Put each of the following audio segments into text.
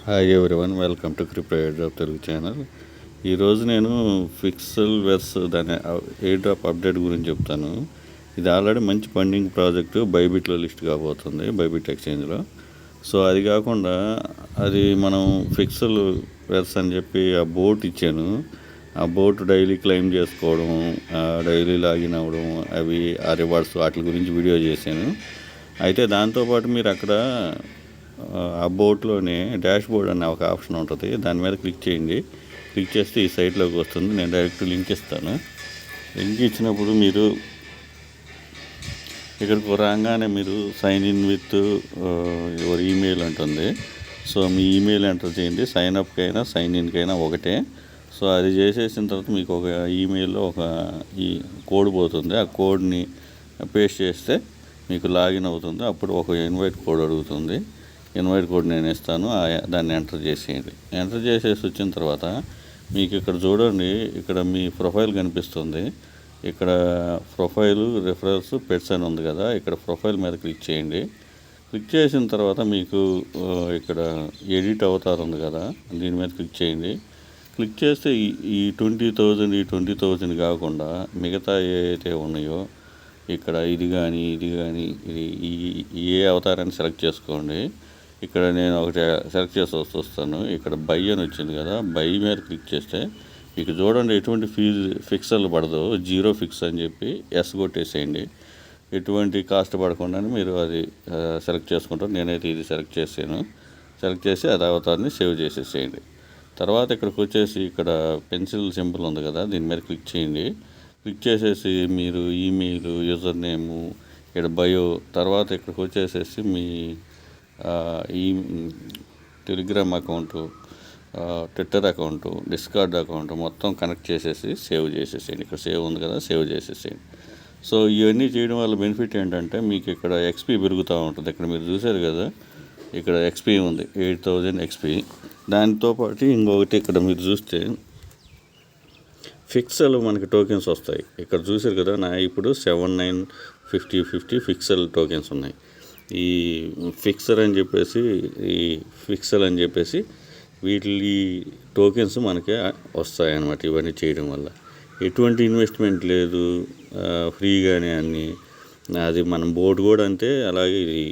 Hi everyone, welcome to crypto air drop Telugu channel. ఈరోజు నేను ఫిక్సల్ verse దాని ఎయిర్ డ్రాప్ అప్డేట్ గురించి చెప్తాను. ఇది ఆల్రెడీ మంచి ఫండింగ్ ప్రాజెక్టు బైబిట్లో లిస్ట్ కాబోతుంది, బైబిట్ ఎక్స్చేంజ్లో. సో అది కాకుండా అది మనం ఫిక్సల్ వెర్స్ అని చెప్పి ఆ బోట్ ఇచ్చాను. ఆ బోట్ డైలీ క్లెయిమ్ చేసుకోవడం, డైలీ లాగిన్ అవ్వడం, అవి ఆ రివార్డ్స్ వాటి గురించి వీడియో చేశాను. అయితే దాంతోపాటు మీరు అక్కడ ఆ బోట్లోనే డాష్ బోర్డ్ అనే ఒక ఆప్షన్ ఉంటుంది. దాని మీద క్లిక్ చేయండి. క్లిక్ చేస్తే ఈ సైట్లోకి వస్తుంది. నేను డైరెక్ట్ లింక్ ఇస్తాను. లింక్ ఇచ్చినప్పుడు మీరు ఇక్కడికి రాగానే మీరు sign in with your email ఉంటుంది. సో మీ ఈమెయిల్ ఎంటర్ చేయండి. సైన్ అప్కైనా సైన్ ఇన్కైనా ఒకటే. సో అది చేసేసిన తర్వాత మీకు ఒక ఈమెయిల్లో ఒక ఈ కోడ్ పోతుంది. ఆ కోడ్ని పేస్ట్ చేస్తే మీకు లాగిన్ అవుతుంది. అప్పుడు ఒక ఇన్వైట్ కోడ్ అడుగుతుంది. ఇన్వైట్ కోడ్ నేను ఇస్తాను, దాన్ని ఎంటర్ చేసేయండి. ఎంటర్ చేసేసి వచ్చిన తర్వాత మీకు ఇక్కడ చూడండి, ఇక్కడ మీ ప్రొఫైల్ కనిపిస్తుంది. ఇక్కడ ప్రొఫైలు, రిఫరల్స్, పెట్స్ అని ఉంది కదా. ఇక్కడ ప్రొఫైల్ మీద క్లిక్ చేయండి. క్లిక్ చేసిన తర్వాత మీకు ఇక్కడ ఎడిట్ అవతార్ ఉంది కదా, దీని మీద క్లిక్ చేయండి. క్లిక్ చేస్తే ఈ 20,000 కాకుండా మిగతా ఏవైతే ఉన్నాయో ఇక్కడ ఇది కానీ ఏ అవతారాన్ని సెలెక్ట్ చేసుకోండి. ఇక్కడ నేను ఒకటి సెలెక్ట్ చేసి వస్తాను. ఇక్కడ బై అని వచ్చింది కదా, బై మీద క్లిక్ చేస్తే మీకు చూడండి ఎటువంటి ఫిక్సల్ పడదు, 0 ఫిక్స్ అని చెప్పి ఎస్ కొట్టేసేయండి. ఎటువంటి కాస్ట్ పడకుండానే మీరు అది సెలెక్ట్ చేసుకుంటారు. నేనైతే ఇది సెలెక్ట్ చేసాను. సెలెక్ట్ చేసి అది అవతారాన్ని సేవ్ చేసేసేయండి. తర్వాత ఇక్కడికి వచ్చేసి ఇక్కడ పెన్సిల్ సింబల్ ఉంది కదా, దీని మీద క్లిక్ చేయండి. క్లిక్ చేసేసి మీరు ఈమెయిల్, యూజర్ నేము, ఇక్కడ బయో, తర్వాత ఇక్కడికి వచ్చేసేసి మీ ఈ Telegram account, Twitter account, discard account మొత్తం కనెక్ట్ చేసేసి సేవ్ చేసేసేయండి. ఇక్కడ సేవ్ ఉంది కదా, సేవ్ చేసేసేయండి. సో ఇవన్నీ చేయడం వల్ల బెనిఫిట్ ఏంటంటే మీకు ఇక్కడ ఎక్స్పీ పెరుగుతూ ఉంటుంది. ఇక్కడ మీరు చూసారు కదా, ఇక్కడ ఎక్స్పీ ఉంది 8,000 ఎక్స్పీ. దాంతో పాటు ఇంకొకటి ఇక్కడ మీరు చూస్తే ఫిక్సల్ మనకి టోకెన్స్ వస్తాయి. ఇక్కడ చూసారు కదా, నా ఇప్పుడు 7950 ఫిక్సల్ టోకెన్స్ ఉన్నాయి. ఈ ఫిక్సల్ అని చెప్పేసి వీటి టోకెన్స్ మనకి వస్తాయి అన్నమాట. ఇవన్నీ చేయడం వల్ల ఎటువంటి ఇన్వెస్ట్మెంట్ లేదు, ఫ్రీగానే అన్నీ. అది మనం బోర్డు కూడా అంతే, అలాగే ఇది.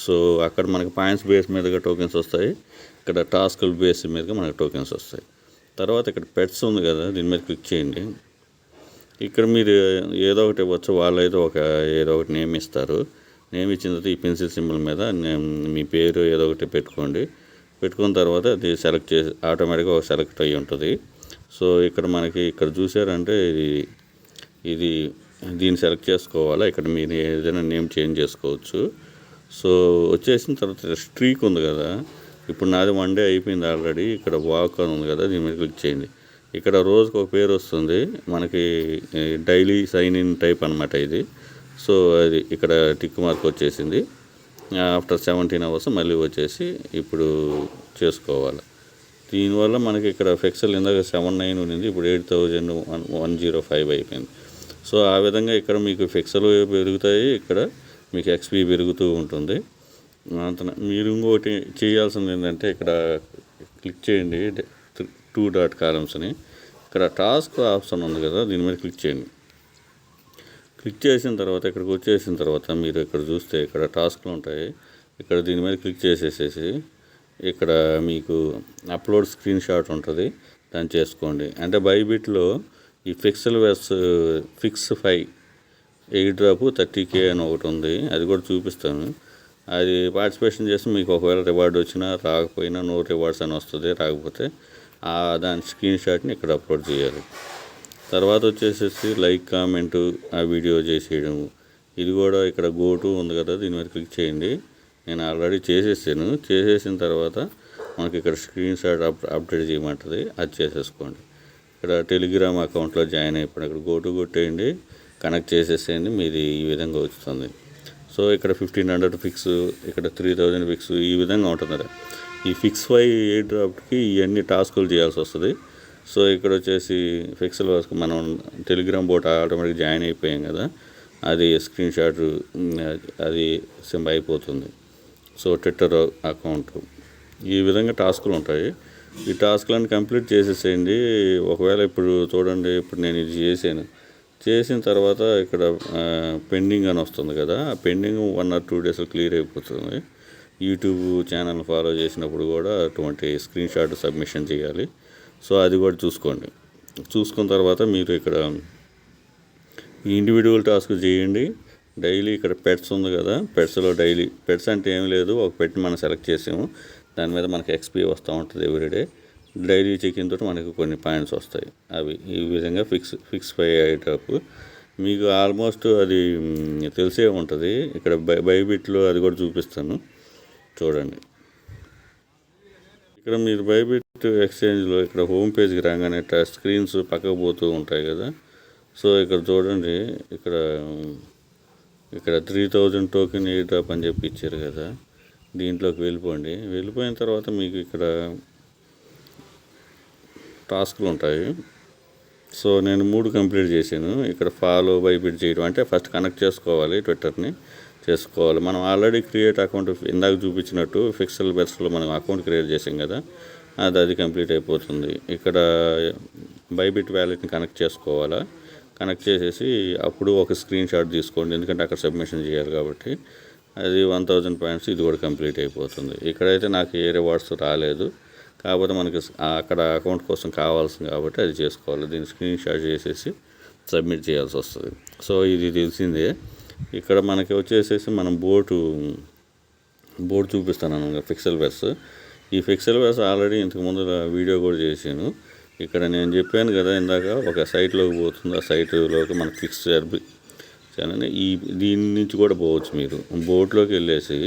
సో అక్కడ మనకి పాయింట్స్ బేస్ మీదుగా టోకెన్స్ వస్తాయి, ఇక్కడ టాస్కుల బేస్ మీదుగా మనకి టోకెన్స్ వస్తాయి. తర్వాత ఇక్కడ పెట్స్ ఉంది కదా, దీని మీద క్లిక్ చేయండి. ఇక్కడ మీరు ఏదో ఒకటి ఇవ్వచ్చు. వాళ్ళైతే ఏదో ఒకటి నేమ్ ఇస్తారు. నేమ్ ఇచ్చిన తర్వాత ఈ పెన్సిల్ సింబల్ మీద మీ పేరు ఏదో ఒకటి పెట్టుకోండి. పెట్టుకున్న తర్వాత అది సెలెక్ట్ చేసి ఆటోమేటిక్గా సెలెక్ట్ అయ్యి ఉంటుంది. సో ఇక్కడ మనకి ఇక్కడ చూసారంటే ఇది దీన్ని సెలెక్ట్ చేసుకోవాలా. ఇక్కడ మీరు ఏదైనా నేమ్ చేంజ్ చేసుకోవచ్చు. సో వచ్చేసిన తర్వాత స్ట్రీక్ ఉంది కదా, ఇప్పుడు నాది 1 డే అయిపోయింది ఆల్రెడీ. ఇక్కడ వాక్ అని ఉంది కదా, దీని మీద క్లిక్ చేయండి. ఇక్కడ రోజుకు ఒక పేరు వస్తుంది మనకి, డైలీ సైన్ ఇన్ టైప్ అనమాట ఇది. సో అది ఇక్కడ టిక్ మార్క్ వచ్చేసింది. ఆఫ్టర్ 17 అవర్స్ మళ్ళీ వచ్చేసి ఇప్పుడు చేసుకోవాలి. దీనివల్ల మనకి ఇక్కడ ఫిక్సల్ ఇందాక 79 ఉంది, ఇప్పుడు 8,105 అయిపోయింది. సో ఆ విధంగా ఇక్కడ మీకు ఫిక్సల్ పెరుగుతాయి, ఇక్కడ మీకు ఎక్స్పీ పెరుగుతూ ఉంటుంది. మీరు ఇంకోటి చేయాల్సింది ఏంటంటే ఇక్కడ క్లిక్ చేయండి 2 డాట్ కాలమ్స్ని. ఇక్కడ టాస్క్ ఆప్షన్ ఉంది కదా, దీని మీద క్లిక్ చేయండి. క్లిక్ చేసిన తర్వాత ఇక్కడికి వచ్చేసిన తర్వాత మీరు ఇక్కడ చూస్తే ఇక్కడ టాస్క్లు ఉంటాయి. ఇక్కడ దీని మీద క్లిక్ చేసేసేసి ఇక్కడ మీకు అప్లోడ్ స్క్రీన్ షాట్ ఉంటుంది, దాన్ని చేసుకోండి. అంటే బైబిట్లో ఈ ఫిక్సల్ verse fix 5 air drop 30K అని ఒకటి ఉంది, అది కూడా చూపిస్తాను. అది పార్టిసిపేషన్ చేసి మీకు ఒకవేళ రివార్డ్ వచ్చినా రాకపోయినా నో రివార్డ్స్ అని వస్తుంది. రాకపోతే దాని స్క్రీన్ షాట్ని ఇక్కడ అప్లోడ్ చేయాలి. తర్వాత వచ్చేసేసి లైక్, కామెంటు, ఆ వీడియో చేసేయడం. ఇది కూడా ఇక్కడ గోటు ఉంది కదా, దీని మీద క్లిక్ చేయండి. నేను ఆల్రెడీ చేసేసాను. చేసేసిన తర్వాత మనకి ఇక్కడ స్క్రీన్ షాట్ అప్డేట్ చేయమంటుంది, అది చేసేసుకోండి. ఇక్కడ టెలిగ్రామ్ అకౌంట్లో జాయిన్ అయిపోయి ఇక్కడ గోటు కొట్టేయండి, కనెక్ట్ చేసేసేయండి. మీది ఈ విధంగా వస్తుంది. సో ఇక్కడ 1500 ఫిక్స్, ఇక్కడ 3000 ఫిక్స్, ఈ విధంగా ఉంటుంది. ఈ ఫిక్స్ 5 ఎయిర్ డ్రాప్కి ఇవన్నీ టాస్కులు చేయాల్సి వస్తుంది. సో ఇక్కడ వచ్చేసి ఫిక్సల్ వరకు మనం టెలిగ్రామ్ బోట్ ఆటోమేటిక్ జాయిన్ అయిపోయాం కదా, అది స్క్రీన్ షాట్ అది సింబల్ అయిపోతుంది. సో ట్విట్టర్ అకౌంట్ ఈ విధంగా టాస్కులు ఉంటాయి. ఈ టాస్క్లన్నీ కంప్లీట్ చేసేసేయండి. ఒకవేళ ఇప్పుడు చూడండి, ఇప్పుడు నేను ఇది చేసిన తర్వాత ఇక్కడ పెండింగ్ అని వస్తుంది కదా, ఆ పెండింగ్ 1 or 2 days క్లియర్ అయిపోతుంది. యూట్యూబ్ ఛానల్ ఫాలో చేసినప్పుడు కూడా అటువంటి స్క్రీన్ షాట్ సబ్మిషన్ చేయాలి. సో అది కూడా చూసుకోండి. చూసుకున్న తర్వాత మీరు ఇక్కడ ఈ ఇండివిజువల్ టాస్క్ చేయండి. డైలీ ఇక్కడ పెట్స్ ఉంది కదా, పెట్స్లో డైలీ పెట్స్ అంటే ఏం లేదు, ఒక పెట్ని మనం సెలెక్ట్ చేసాము, దాని మీద మనకి ఎక్స్పీ వస్తూ ఉంటుంది ఎవ్రీడే. డైలీ చెకింగ్ తోటి మనకి కొన్ని పాయింట్స్ వస్తాయి. అవి ఈ విధంగా ఫిక్స్ పై ఐటప్ మీకు ఆల్మోస్ట్ అది తెలిసే ఉంటుంది. ఇక్కడ బైబిట్లో అది కూడా చూపిస్తాను చూడండి. ఇక్కడ మీరు బైబిట్ ఎక్స్చేంజ్లో ఇక్కడ హోమ్ పేజ్కి రాగానే స్క్రీన్స్ పక్కకు పోతూ ఉంటాయి కదా. సో ఇక్కడ చూడండి, ఇక్కడ 3000 టోకెన్ ఎయిర్ డ్రాప్ అని చెప్పి ఇచ్చారు కదా, దీంట్లోకి వెళ్ళిపోయిన తర్వాత మీకు ఇక్కడ టాస్క్లు ఉంటాయి. సో నేను 3 కంప్లీట్ చేశాను. ఇక్కడ ఫాలో బైబిట్ చేయడం అంటే ఫస్ట్ కనెక్ట్ చేసుకోవాలి, ట్విట్టర్ని చేసుకోవాలి. మనం ఆల్రెడీ క్రియేట్ అకౌంట్ ఇందాక చూపించినట్టు ఫిక్సెల్ బెర్స్లో మనం అకౌంట్ క్రియేట్ చేసాం కదా, అది కంప్లీట్ అయిపోతుంది. ఇక్కడ బైబిట్ వ్యాలెట్ని కనెక్ట్ చేసుకోవాలా, కనెక్ట్ చేసేసి అప్పుడు ఒక స్క్రీన్ షాట్ తీసుకోండి, ఎందుకంటే అక్కడ సబ్మిషన్ చేయాలి కాబట్టి. అది 1000 పాయింట్స్, ఇది కూడా కంప్లీట్ అయిపోతుంది. ఇక్కడైతే నాకు ఏ రివార్డ్స్ రాలేదు, కాకపోతే మనకి అక్కడ అకౌంట్ కోసం కావాల్సింది కాబట్టి అది చేసుకోవాలి. దీన్ని స్క్రీన్ షాట్ చేసేసి సబ్మిట్ చేయాల్సి వస్తుంది. సో ఇది తెలిసిందే. ఇక్కడ మనకి వచ్చేసేసి మనం బోర్డు చూపిస్తాను ఫిక్సెల్ బెర్స్. ఈ ఫిక్సెల్ బెర్స్ ఆల్రెడీ ఇంతకుముందు వీడియో కూడా చేశాను. ఇక్కడ నేను చెప్పాను కదా ఇందాక, ఒక సైట్లోకి పోతుంది, ఆ సైట్లోకి మనకు ఫిక్స్ అని దీని నుంచి కూడా పోవచ్చు. మీరు బోర్డులోకి వెళ్ళేసి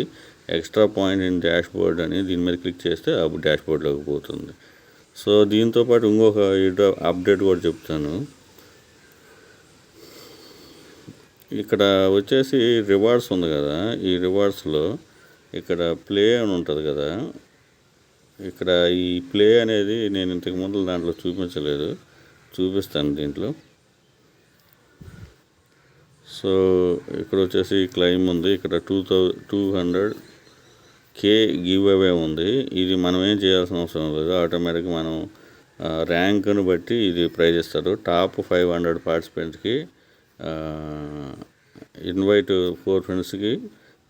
extra point in dash board అని దీని మీద క్లిక్ చేస్తే ఆ డాష్ బోర్డ్లోకి పోతుంది. సో దీంతోపాటు ఇంకొక అప్డేట్ కూడా చెప్తాను. ఇక్కడ వచ్చేసి రివార్డ్స్ ఉంది కదా, ఈ రివార్డ్స్లో ఇక్కడ ప్లే అని ఉంటుంది కదా, ఇక్కడ ఈ ప్లే అనేది నేను ఇంతకుముందు దాంట్లో చూపించలేదు, చూపిస్తాను దీంట్లో. సో ఇక్కడ వచ్చేసి క్లైమ్ ఉంది, ఇక్కడ 200K గివ్ అవే ఉంది. ఇది మనం ఏం చేయాల్సిన అవసరం లేదు, ఆటోమేటిక్గా మనం ర్యాంక్ను బట్టి ఇది ప్రైజ్ ఇస్తారు. టాప్ 500 పార్టిసిపెంట్స్కి ఇన్వైట్ 4 ఫ్రెండ్స్కి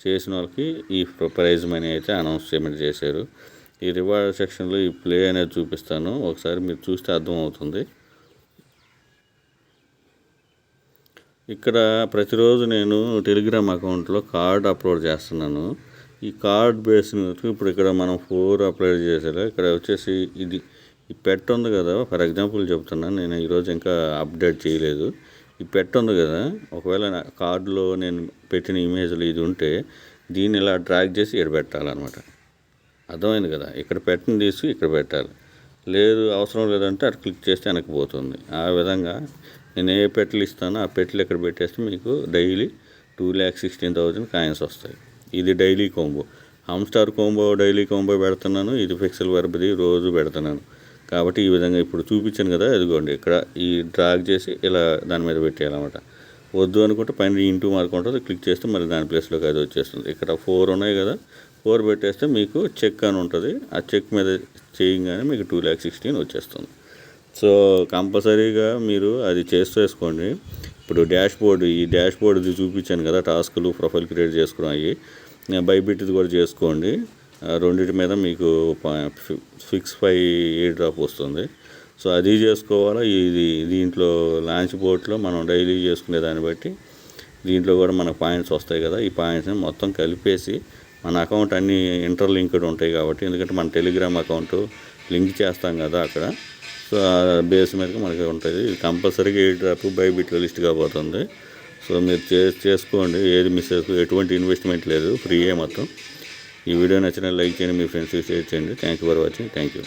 చేసిన వాళ్ళకి ఈ ప్రైజ్ మనీ అయితే అనౌన్స్మెంట్ చేశారు. ఈ రివార్డ్ సెక్షన్లో ఈ ప్లే అనేది చూపిస్తాను, ఒకసారి మీరు చూస్తే అర్థమవుతుంది. ఇక్కడ ప్రతిరోజు నేను టెలిగ్రామ్ అకౌంట్లో కార్డ్ అప్లోడ్ చేస్తున్నాను. ఈ కార్డ్ బేస్ని ఇప్పుడు ఇక్కడ మనం 4 అప్లోడ్ చేశారు. ఇక్కడ వచ్చేసి ఈ పెట్ ఉంది కదా, ఫర్ ఎగ్జాంపుల్ చెప్తున్నాను, నేను ఈరోజు ఇంకా అప్డేట్ చేయలేదు. ఈ పెట్ ఉంది కదా, ఒకవేళ నా కార్డులో నేను పెట్టిన ఇమేజ్లు ఇది ఉంటే దీన్ని ఇలా డ్రాగ్ చేసి ఇక్కడ పెట్టాలన్నమాట. అర్థమైంది కదా, ఇక్కడ పెట్టిన తీసి ఇక్కడ పెట్టాలి. లేదు అవసరం లేదంటే అటు క్లిక్ చేస్తే వెనక్కి పోతుంది. ఆ విధంగా నేను ఏ పెట్లు ఇస్తానో ఆ పెట్లు ఇక్కడ పెట్టేస్తే మీకు డైలీ 2,16,000 కాయిన్స్ వస్తాయి. ఇది daily combo. Hamster combo daily combo పెడుతున్నాను, ఇది ఫిక్సెల్ వెర్బ్ది రోజు పెడుతున్నాను. కాబట్టి ఈ విధంగా ఇప్పుడు చూపించాను కదా, ఇదిగోండి ఇక్కడ ఈ డ్రాగ్ చేసి ఇలా దాని మీద పెట్టేయాలన్నమాట. వద్దు అనుకుంటే పైన ఇంటూ మార్క్ ఉంటుంది, క్లిక్ చేస్తే మరి దాని ప్లేస్లోకి అది వచ్చేస్తుంది. ఇక్కడ 4 ఉన్నాయి కదా, 4 పెట్టేస్తే మీకు చెక్ అని ఉంటుంది, ఆ చెక్ మీద చేయగానే మీకు 2,16,000 వచ్చేస్తుంది. సో కంపల్సరీగా మీరు అది చేసుకోండి. ఇప్పుడు ఈ డాష్ బోర్డ్ది చూపించాను కదా, టాస్కులు ప్రొఫైల్ క్రియేట్ చేసుకోవడం అయ్యి బైబిట్ది కూడా చేసుకోండి. రెండింటి మీద మీకు ఫిక్స్ 5 ఎయిర్ డ్రాప్ వస్తుంది. సో అది చేసుకోవాలా. దీంట్లో లాంచ్ బోర్డ్లో మనం డైలీ చేసుకునే దాన్ని బట్టి దీంట్లో కూడా మనకు పాయింట్స్ వస్తాయి కదా, ఈ పాయింట్స్ని మొత్తం కలిపేసి మన అకౌంట్ అన్నీ ఇంటర్లింక్డ్ ఉంటాయి కాబట్టి, ఎందుకంటే మన టెలిగ్రామ్ అకౌంట్ లింక్ చేస్తాం కదా అక్కడ. సో ఆ బేస్ మీదకి మనకి ఉంటుంది. ఇది కంపల్సరీగా ఎయిర్ డ్రాప్ బైబిట్లో లిస్ట్గా పోతుంది. సో మీరు చేసుకోండి, ఏది మిస్ చేసుకో, ఎటువంటి ఇన్వెస్ట్మెంట్ లేదు, ఫ్రీయే మొత్తం. ఈ వీడియో నచ్చిన లైక్ చేయండి, మీ ఫ్రెండ్స్కి షేర్ చేయండి. Thank you for watching. Thank you.